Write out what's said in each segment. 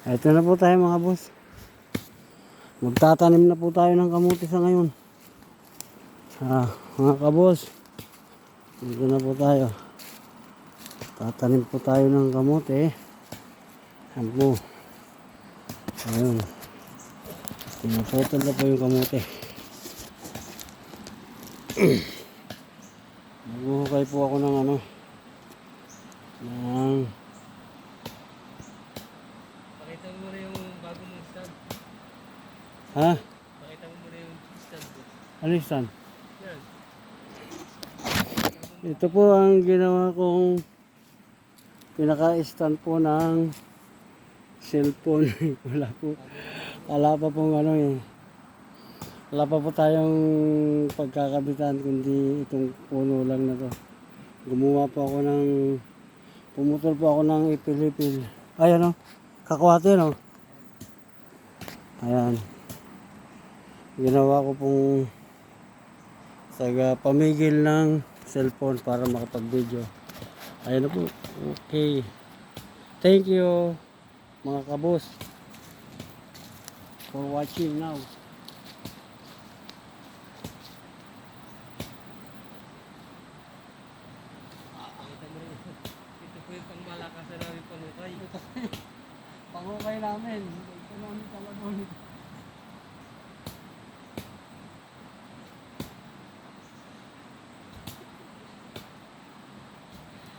Ito na po tayo mga boss. Magtatanim na po tayo ng kamuti sa ngayon. Mga kabos, dito na po tayo. Tatanim po tayo ng kamuti. Ayan po. Ayun. Pinaputol na po yung kamuti. Maghuhukay po ako ng Pakita mo muna yung bago mong stand. Ha? Pakita mo muna yung stand ko. Ano yung stand? Yan. Ito po ang ginawa kong pinaka-stand po ng cellphone. Wala pa pong wala pa po tayong pagkakabitan kundi itong puno lang na to. Gumawa po ako pumutol po ako ng ipil-ipil. Ay kakwate Ayan. Ginawa ko pong pamigil ng cellphone para makapag-video. Ayan na po. Okay. Thank you mga kabos for watching now. Pakita mo rin. Ito po yung pangmalakasan namin panukay. Pangukay namin. Ito namin talagang.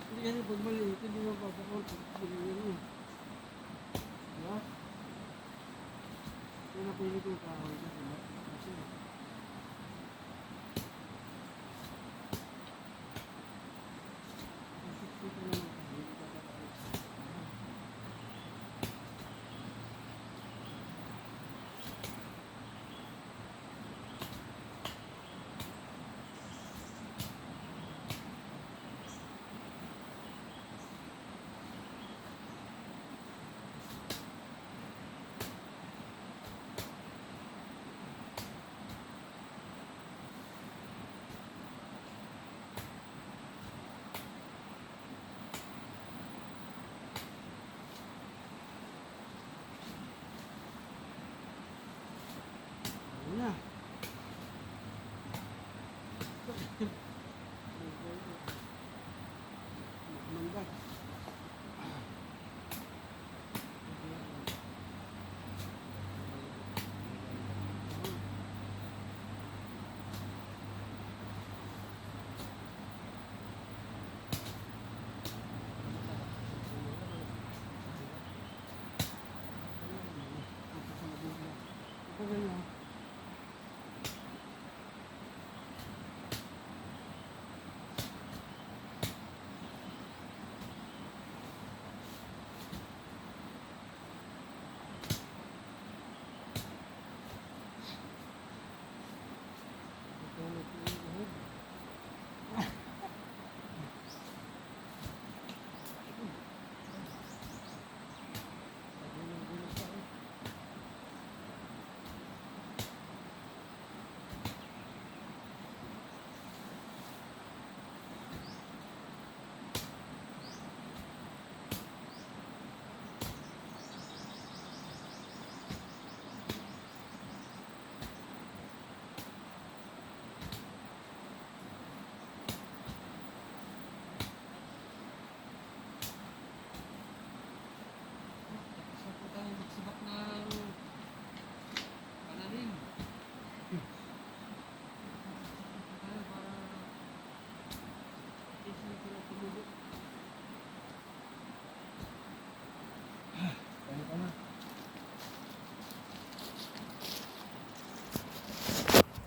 Hindi kasi pag maliit, hindi mo papakot. Diba? Kaya napili ko yung kahoy na diba? Kasi na. Mangga. Tapos na po tayo magsibak ng pananim. Tayo para at least hindi sila tumubo.